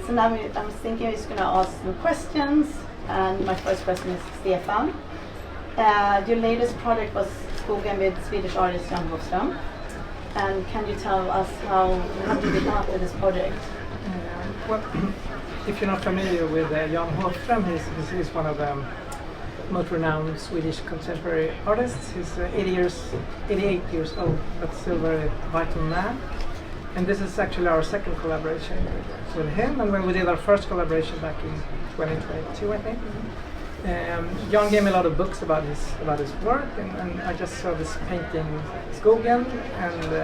So now I'm thinking we're just going to ask some questions, and my first question is Stefan. Your latest project was Skogen with Swedish artist Johannes. And can you tell us how did you come up with this project? Well, if you're not familiar with Jan Hofström, he's one of the most renowned Swedish contemporary artists. He's 88 years old, but still very vital man. And this is actually our second collaboration with him. And when we did our first collaboration back in 2022, I think, Jan gave me a lot of books about his work, and I just saw this painting Skogen, and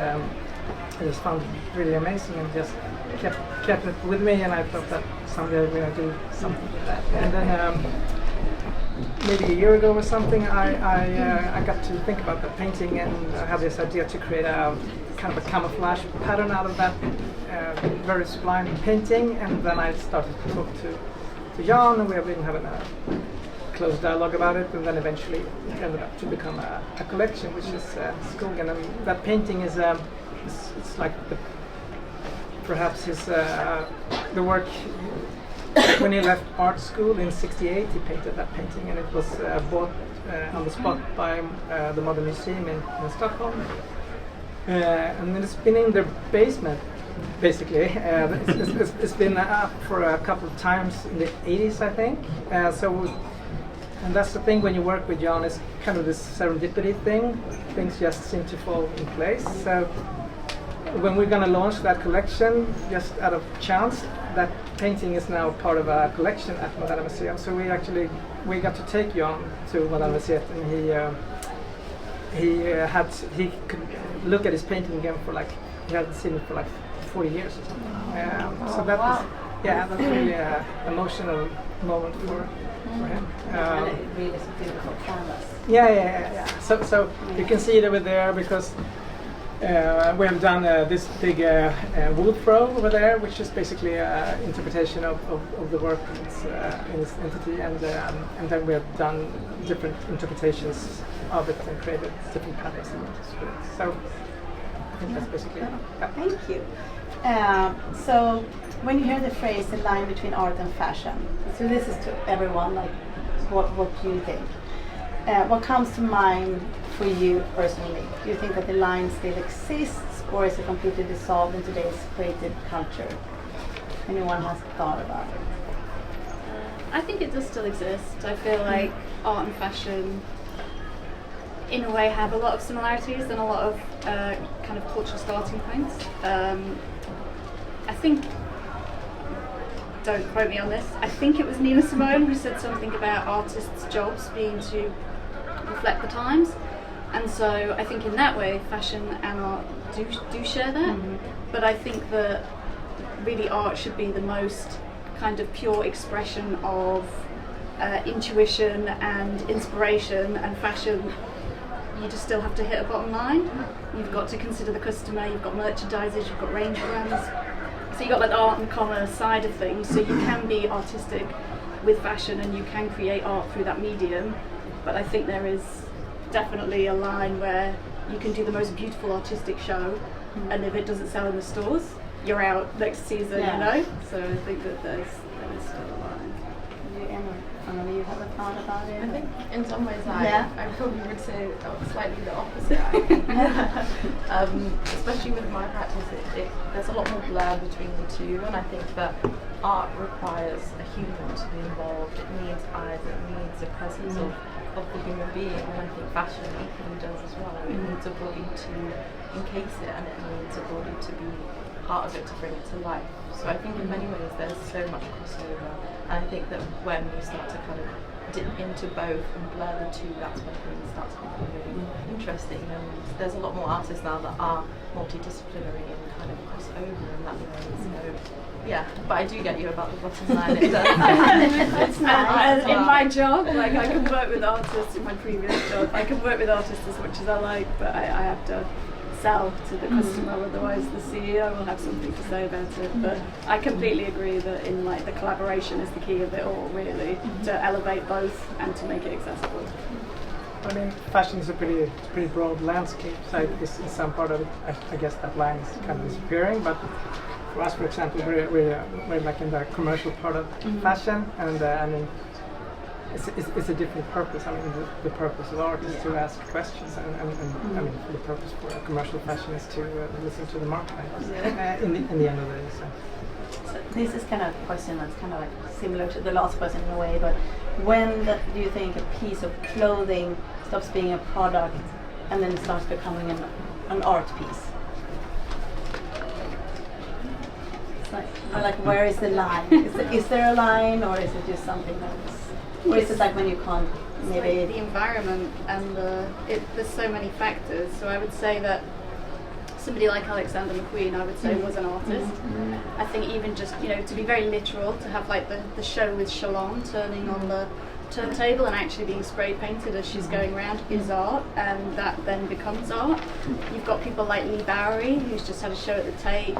I just found it really amazing, and just kept it with me, and I thought that someday we're going to do something with that. And then maybe a year ago or something, I got to think about the painting, and I had this idea to create a kind of a camouflage pattern out of that very sublime painting, and then I started to talk to Jan, and we have been having a close dialogue about it, and then eventually it ended up to become a collection, which is Skogen. And that painting is it's like perhaps his the work when he left art school in '68. He painted that painting, and it was bought on the spot by the Modern Museum in Stockholm, and it's been in their basement. Basically, it's been up for a couple of times in the 80s, I think. And that's the thing when you work with Jan, is kind of this serendipity thing. Things just seem to fall in place. So when we're going to launch that collection, just out of chance, that painting is now part of a collection at Moderna Museum. So we got to take Jan to Moderna Museum, and he could look at his painting again for he hadn't seen it for 40 years or something. So that was, that's really an emotional moment for him. And it really is a beautiful canvas. Yeah. So you can see it over there, because we have done this big wood throw over there, which is basically an interpretation of the work in its entity, and then we have done different interpretations of it and created different patterns and motifs. So I think that's basically it. Yeah. Thank you. So when you hear the phrase "the line between art and fashion," so this is to everyone, what do you think? What comes to mind for you personally? Do you think that the line still exists, or is it completely dissolved in today's creative culture? Anyone has thought about it? I think it does still exist. I feel like art and fashion, in a way, have a lot of similarities and a lot of kind of cultural starting points. I think, don't quote me on this, I think it was Nina Simone who said something about artists' jobs being to reflect the times, and so I think in that way fashion and art do share that. But I think that really art should be the most kind of pure expression of intuition and inspiration, and fashion, you just still have to hit a bottom line. You've got to consider the customer, you've got merchandisers, you've got range brands. So you've got the art and commerce side of things, so you can be artistic with fashion and you can create art through that medium. But I think there is definitely a line where you can do the most beautiful artistic show, and if it doesn't sell in the stores, you're out next season, you know? So I think that there is still a line. Do you have a thought about it? I think in some ways I probably would say slightly the opposite. I think. Especially with my practice, there's a lot more blur between the two, and I think that art requires a human to be involved. It needs eyes, it needs a presence of the human being, and I think fashion equally does as well. It needs a body to encase it, and it needs a body to be part of it, to bring it to life. So I think in many ways there's so much crossover, and I think that when we start to kind of dip into both and blur the two, that's when things start to become really interesting. And there's a lot more artists now that are multidisciplinary and kind of cross over in that way. So yeah, but I do get you about the bottom line. It does. It's nice. In my job, I can work with artists. In my previous job, I can work with artists as much as I like, but I have to sell to the customer, otherwise the CEO will have something to say about it. But I completely agree that in the collaboration is the key of it all, really, to elevate both and to make it accessible. I mean, fashion is a pretty broad landscape, so in some part of it, I guess that line is kind of disappearing, but for us, for example, we're like in the commercial part of fashion, and I mean, it's a different purpose. I mean, the purpose of art is to ask questions, and I mean, the purpose for commercial fashion is to listen to the marketplace. In the end of the day. So this is kind of a question that's kind of like similar to the last question in a way, but when do you think a piece of clothing stops being a product and then starts becoming an art piece? Like where is the line? Is there a line, or is it just something that's, or is it like when you can't maybe like the environment and there's so many factors. So I would say that somebody like Alexander McQueen, I would say, was an artist. I think even just, you know, to be very literal, to have like the show with Shalon turning on the turntable and actually being spray painted as she's going around is art, and that then becomes art. You've got people like Lee Bowery, who's just had a show at the Tate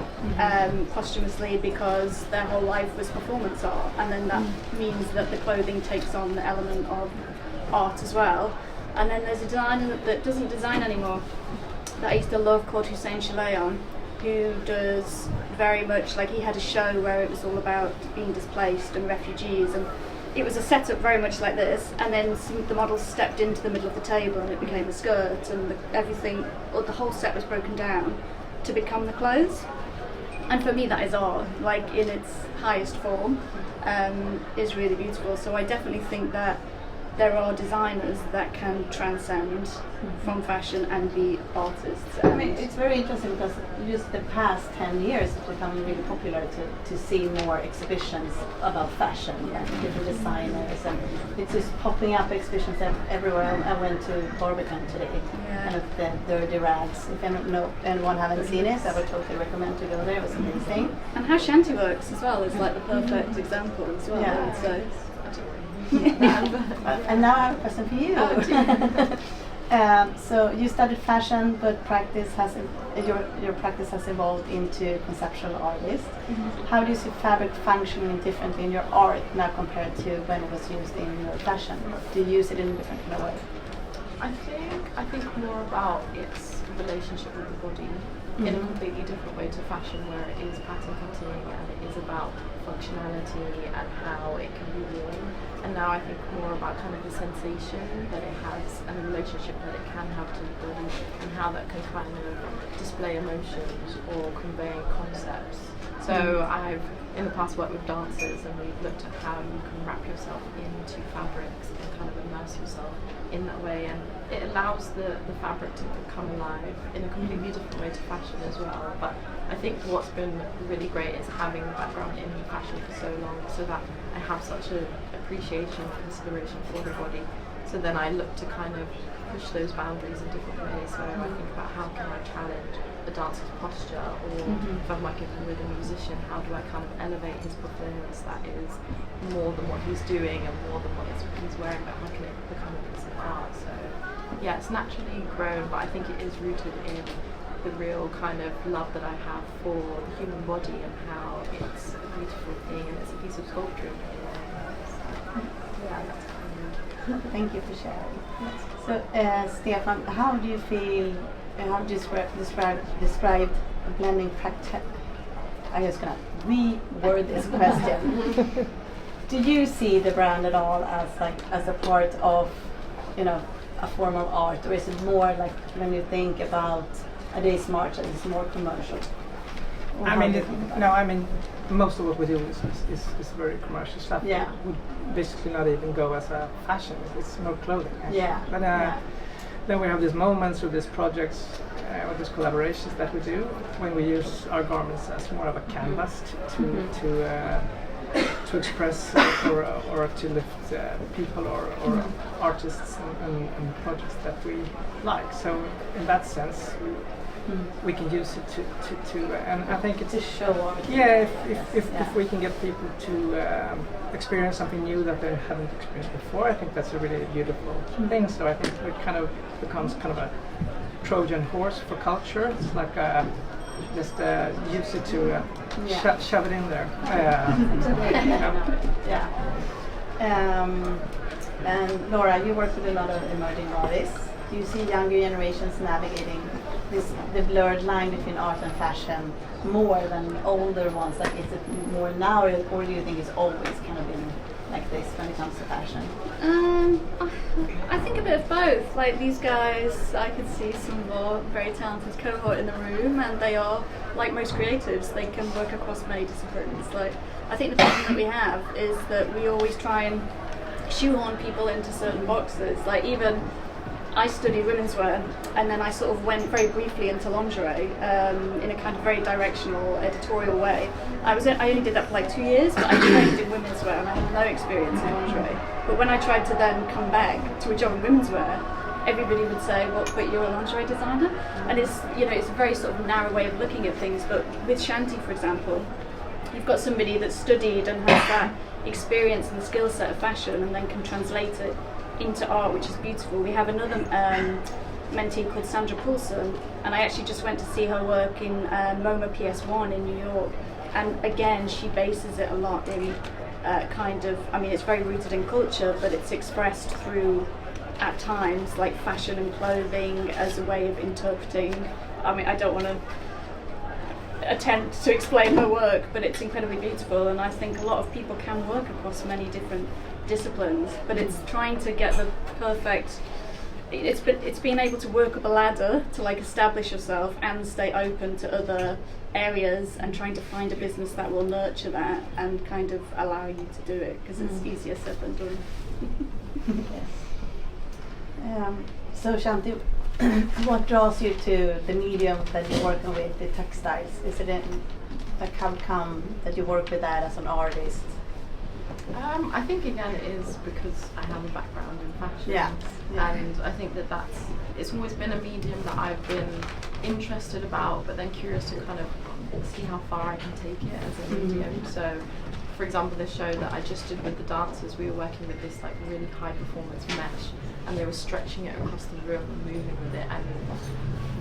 posthumously because their whole life was performance art, and then that means that the clothing takes on the element of art as well. And then there's a designer that doesn't design anymore that I used to love called Hussein Chalayan, who does very much like, he had a show where it was all about being displaced and refugees, and it was a setup very much like this, and then the models stepped into the middle of the table and it became a skirt, and everything, or the whole set was broken down to become the clothes. And for me that is art, like in its highest form, is really beautiful. So I definitely think that there are designers that can transcend from fashion and be artists. I mean, it's very interesting because just the past 10 years it's become really popular to see more exhibitions about fashion and different designers, and it's just popping up exhibitions everywhere. I went to Barbican today, and of the Dirty Rags. If anyone haven't seen it, I would totally recommend to go there. It was amazing. And how Shanti works as well is like the perfect example as well, I would say. And now I have a question for you. So you studied fashion, but your practice has evolved into conceptual artist. How do you see fabric functioning differently in your art now compared to when it was used in your fashion? Do you use it in a different kind of way? I think more about its relationship with the body in a completely different way to fashion, where it is pattern cutting and it is about functionality and how it can be worn. And now I think more about kind of the sensation that it has and the relationship that it can have to the body, and how that can kind of display emotions or convey concepts. So I've in the past worked with dancers, and we've looked at how you can wrap yourself into fabrics and kind of immerse yourself in that way, and it allows the fabric to come alive in a completely different way to fashion as well. But I think what's been really great is having a background in fashion for so long, so that I have such an appreciation and consideration for the body. So then I look to kind of push those boundaries in different ways. So I think about how can I challenge a dancer's posture, or if I'm working with a musician, how do I kind of elevate his performance that is more than what he's doing and more than what he's wearing, but how can it become a piece of art? So yeah, it's naturally grown, but I think it is rooted in the real kind of love that I have for the human body and how it's a beautiful thing and it's a piece of sculpture in a way. Yeah, that's kind of... Thank you for sharing. So, Stefan, how do you feel? How do you describe a blending practice? I'm just gonna reword this question. Do you see the brand at all as a part of, a form of art, or is it more like when you think about a day's march and it's more commercial? I mean, most of what we do is very commercial stuff. Yeah. It would basically not even go as a fashion. It's more clothing. Actually. Yeah. But then we have these moments or these projects or these collaborations that we do when we use our garments as more of a canvas to express or to lift people or artists and projects that we like. So in that sense, we can use it to and I think it's to show off. Yeah, if we can get people to experience something new that they haven't experienced before, I think that's a really beautiful thing. So I think it kind of becomes kind of a Trojan horse for culture. It's like just use it to shove it in there. And Laura, you work with a lot of emerging artists. Do you see younger generations navigating the blurred line between art and fashion more than older ones? Like, is it more now, or do you think it's always kind of been like this when it comes to fashion? I think a bit of both. Like, these guys, I could see some of our very talented cohort in the room, and they are, like most creatives, they can work across many disciplines. Like, I think the problem that we have is that we always try and shoehorn people into certain boxes. Like, even I studied women's wear, and then I sort of went very briefly into lingerie in a kind of very directional, editorial way. I only did that for like 2 years, but I trained in women's wear and I had no experience in lingerie. But when I tried to then come back to a job in women's wear, everybody would say, well, but you're a lingerie designer? And it's, you know, it's a very sort of narrow way of looking at things. But with Shanti, for example, you've got somebody that's studied and has that experience and the skill set of fashion and then can translate it into art, which is beautiful. We have another mentee called Sandra Myhrberg, and I actually just went to see her work in MoMA PS1 in New York, and again she bases it a lot in kind of, I mean, it's very rooted in culture, but it's expressed through, at times, like fashion and clothing as a way of interpreting. I mean, I don't want to attempt to explain her work, but it's incredibly beautiful, and I think a lot of people can work across many different disciplines, but it's trying to get the perfect, it's being able to work up a ladder to like establish yourself and stay open to other areas, and trying to find a business that will nurture that and kind of allow you to do it, because it's easier said than done. Yes. So Shanti, what draws you to the medium that you're working with, the textiles? Is it like how come that you work with that as an artist? I think again it is because I have a background in fashion, Yeah. and I think it's always been a medium that I've been interested about, but then curious to kind of see how far I can take it as a medium. So, for example, this show that I just did with the dancers, we were working with this like really high performance mesh, and they were stretching it across the room and moving with it, and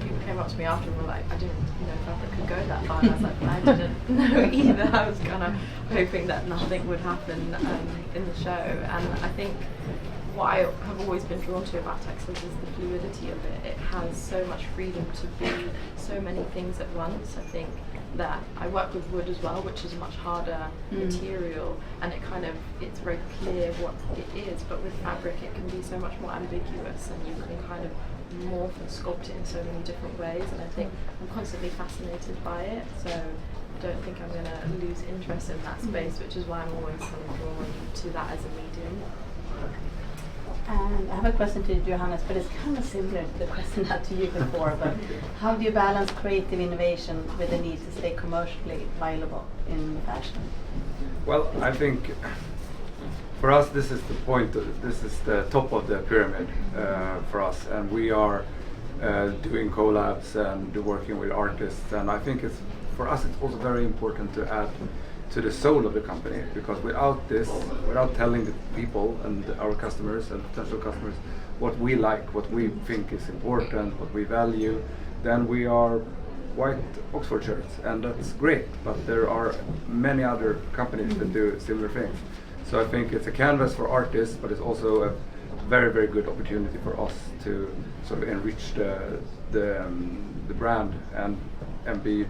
people came up to me after and were like, I didn't know fabric could go that far, and I was like, well, I didn't know either. I was kind of hoping that nothing would happen in the show, and I think what I have always been drawn to about textiles is the fluidity of it. It has so much freedom to be so many things at once. I think that I work with wood as well, which is a much harder material, and it's very clear what it is, but with fabric it can be so much more ambiguous, and you can kind of morph and sculpt it in so many different ways, and I think I'm constantly fascinated by it, so I don't think I'm going to lose interest in that space, which is why I'm always kind of drawn to that as a medium. And I have a question to Johannes, but it's kind of similar to the question I had to you before, but how do you balance creative innovation with the need to stay commercially viable in fashion? Well, I think for us this is the point, this is the top of the pyramid for us, and we are doing collabs and working with artists, and I think for us it's also very important to add to the soul of the company, because without this, without telling the people and our customers and potential customers what we like, what we think is important, what we value, then we are white Oxford shirts, and that's great, but there are many other companies that do similar things. So I think it's a canvas for artists, but it's also a very, very good opportunity for us to sort of enrich the brand and be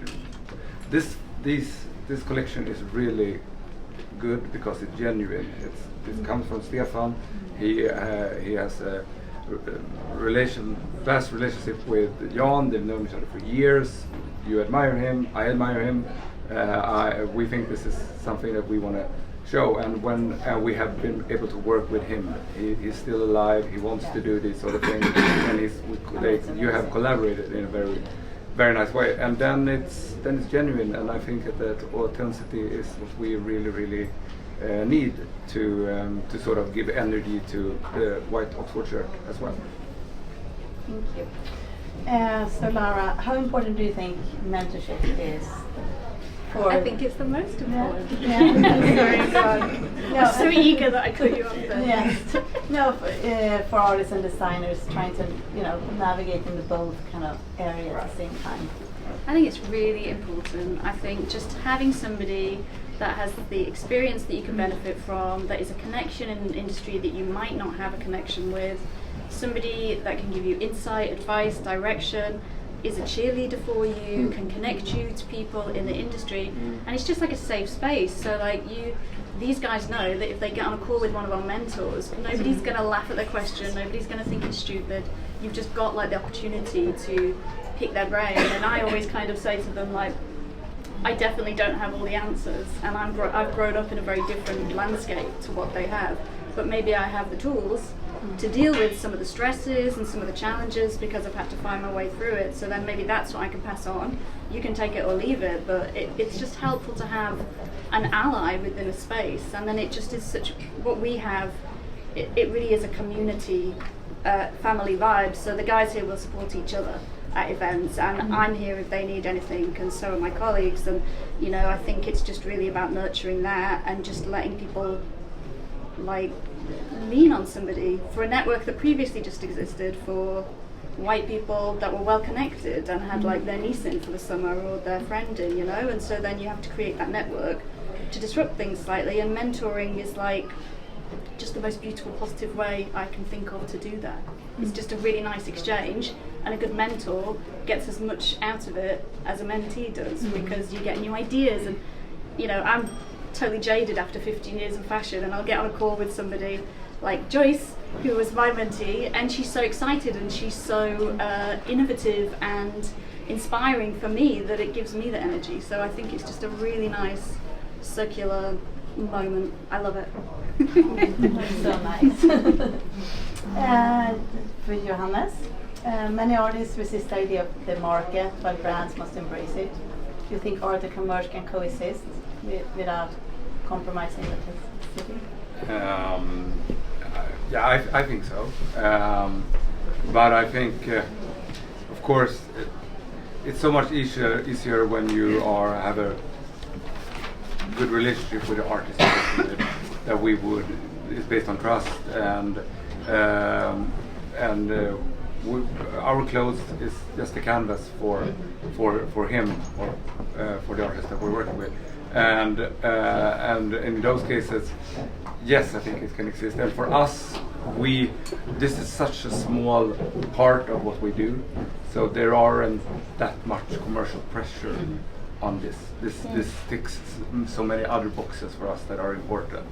this collection is really good because it's genuine. It comes from Stefan. He has a vast relationship with Jan. They've known each other for years. You admire him. I admire him. We think this is something that we want to show. And when we have been able to work with him, he's still alive. He wants to do these sort of things, and you have collaborated in a very, very nice way, and then it's genuine, and I think that authenticity is what we really, really need to sort of give energy to the white Oxford shirt as well. Thank you. So Lara, how important do you think mentorship is? I think it's the most important. Yeah. Sorry, God. No, I'm so eager that I cut you off there. Yes. No, for artists and designers trying to, navigate in the both kind of areas at the same time. I think it's really important. I think just having somebody that has the experience that you can benefit from, that is a connection in an industry that you might not have a connection with, somebody that can give you insight, advice, direction, is a cheerleader for you, can connect you to people in the industry, and it's just like a safe space. So like these guys know that if they get on a call with one of our mentors, nobody's going to laugh at their question, nobody's going to think it's stupid. You've just got like the opportunity to pick their brain. And I always kind of say to them, like, I definitely don't have all the answers, and I've grown up in a very different landscape to what they have, but maybe I have the tools to deal with some of the stresses and some of the challenges because I've had to find my way through it. So then maybe that's what I can pass on. You can take it or leave it, but it's just helpful to have an ally within a space. And then it just is such, what we have, it really is a community, family vibe. So the guys here will support each other at events, and I'm here if they need anything, and so are my colleagues. And you know, I think it's just really about nurturing that and just letting people like lean on somebody for a network that previously just existed for white people that were well connected and had like their niece in for the summer or their friend in, you know. And so then you have to create that network to disrupt things slightly, and mentoring is like just the most beautiful, positive way I can think of to do that. It's just a really nice exchange, and a good mentor gets as much out of it as a mentee does, because you get new ideas. And you know, I'm totally jaded after 15 years in fashion, and I'll get on a call with somebody like Joyce, who was my mentee, and she's so excited and she's so innovative and inspiring for me that it gives me the energy. So I think it's just a really nice circular moment. I love it. So nice. For Johannes, many artists resist the idea of the market, while brands must embrace it. Do you think art and commerce can coexist without compromising authenticity? Yeah, I think so. But I think, of course, it's so much easier when you have a good relationship with the artist that we would. It's based on trust, and our clothes is just a canvas for him, or for the artist that we're working with, and in those cases, yes, I think it can exist. And for us, this is such a small part of what we do, so there aren't that much commercial pressure on this. This ticks so many other boxes for us that are important,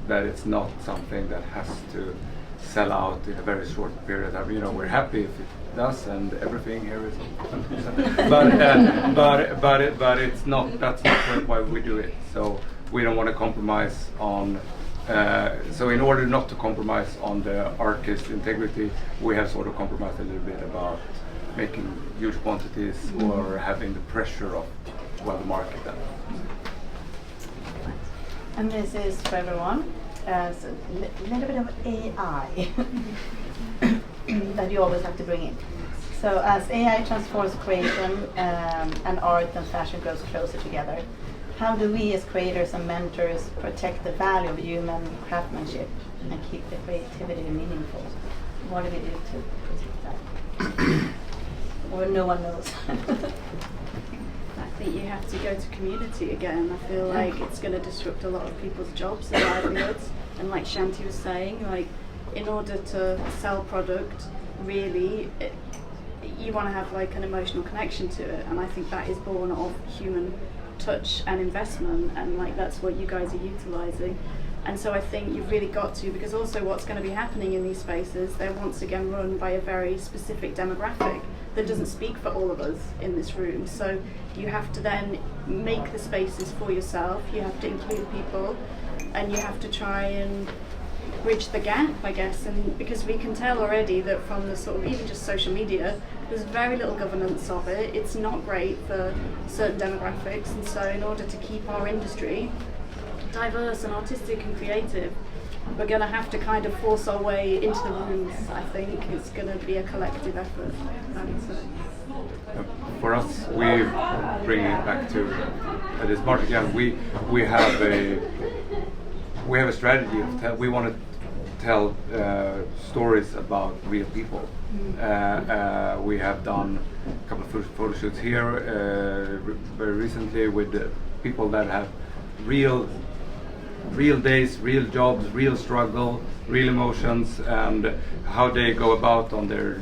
that it's not something that has to sell out in a very short period of time. You know, we're happy if it does, and everything here is 100%. But it's not. That's not why we do it. So we don't want to compromise on. So in order not to compromise on the artist's integrity, we have sort of compromised a little bit about making huge quantities or having the pressure of the market then. And this is for everyone. So a little bit of AI that you always have to bring in. So as AI transforms creation and art and fashion grows closer together, how do we as creators and mentors protect the value of human craftsmanship and keep the creativity meaningful? What do we do to protect that? Or no one knows. I think you have to go to community again. I feel like it's going to disrupt a lot of people's jobs and livelihoods. And like Shanti was saying, like in order to sell product, really, you want to have like an emotional connection to it. And I think that is born of human touch and investment, and like that's what you guys are utilising. And so I think you've really got to, because also what's going to be happening in these spaces, they're once again run by a very specific demographic that doesn't speak for all of us in this room. So you have to then make the spaces for yourself, you have to include people, and you have to try and bridge the gap, I guess. And because we can tell already that from the sort of even just social media, there's very little governance of it. It's not great for certain demographics, and so in order to keep our industry diverse and artistic and creative, we're going to have to kind of force our way into the rooms. I think it's going to be a collective effort. For us, we bring it back to this part again. We have a strategy of we want to tell stories about real people. We have done a couple of photo shoots here very recently with people that have real days, real jobs, real struggle, real emotions, and how they go about on their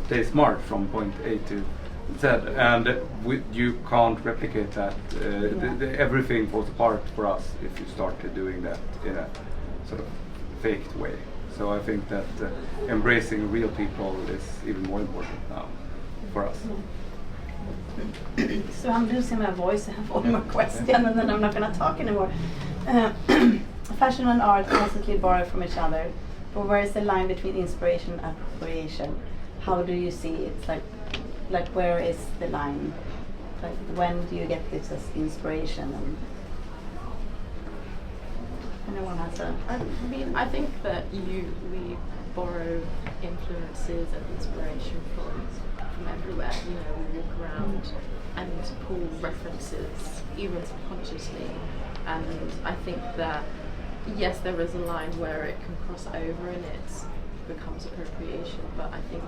day smart from point A to said, and you can't replicate that. Everything falls apart for us if you start doing that in a sort of faked way. So I think that embracing real people is even more important now for us. So I'm losing my voice. I have one more question, and then I'm not going to talk anymore. Fashion and art constantly borrow from each other, but where is the line between inspiration and appropriation? How do you see it? Like where is the line? Like when do you get this as inspiration? And anyone has a? I mean, I think that we borrow influences and inspiration from everywhere. You know, we walk around and pull references, even subconsciously. And I think that yes, there is a line where it can cross over and it becomes appropriation. But I think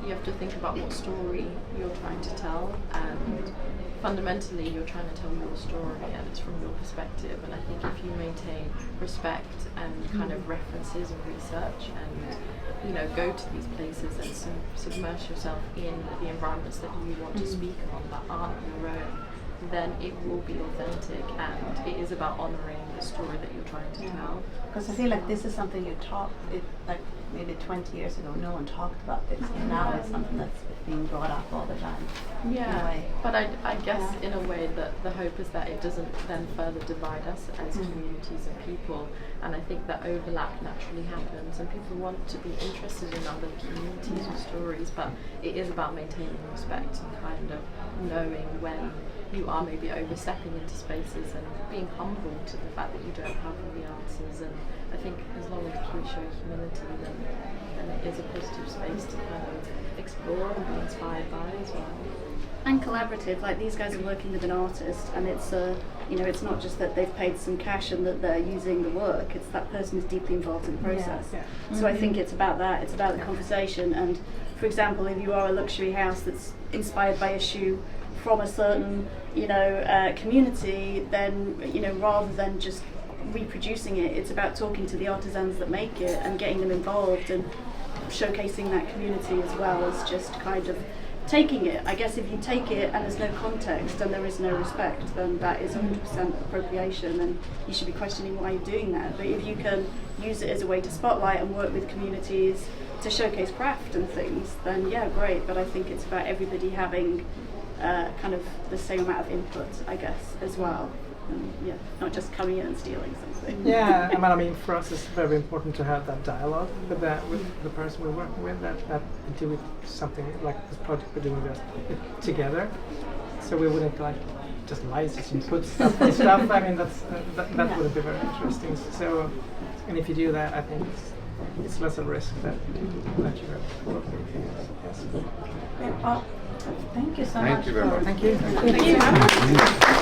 you have to think about what story you're trying to tell, and fundamentally you're trying to tell your story and it's from your perspective. And I think if you maintain respect and kind of references and research and, you know, go to these places and submerge yourself in the environments that you want to speak on that aren't your own, then it will be authentic, and it is about honouring the story that you're trying to tell. Because I feel like this is something you talk, like maybe 20 years ago, no one talked about this, and now it's something that's being brought up all the time. Yeah, but I guess in a way that the hope is that it doesn't then further divide us as communities and people, and I think that overlap naturally happens, and people want to be interested in other communities and stories, but it is about maintaining respect and kind of knowing when you are maybe overstepping into spaces and being humble to the fact that you don't have all the answers. And I think as long as we show humility, then it is a positive space to kind of explore and be inspired by as well. And collaborative, like these guys are working with an artist, and it's it's not just that they've paid some cash and that they're using the work, it's that person is deeply involved in the process. So I think it's about that, it's about the conversation. And for example, if you are a luxury house that's inspired by a shoe from a certain community, then rather than just reproducing it, it's about talking to the artisans that make it and getting them involved and showcasing that community as well as just kind of taking it. I guess if you take it and there's no context and there is no respect, then that is 100% appropriation, and you should be questioning why you're doing that. But if you can use it as a way to spotlight and work with communities to showcase craft and things, then yeah, great. But I think it's about everybody having kind of the same amount of input, I guess, as well. Not just coming in and stealing something. Yeah, I mean, for us it's very important to have that dialogue with the person we're working with, that we do something like this project we're doing this together. So we wouldn't just license and put stuff on stuff. I mean, that wouldn't be very interesting. So, and if you do that, I think it's less of a risk that you're working with. Yes. Thank you so much. Thank you very much. Thank you. Thank you.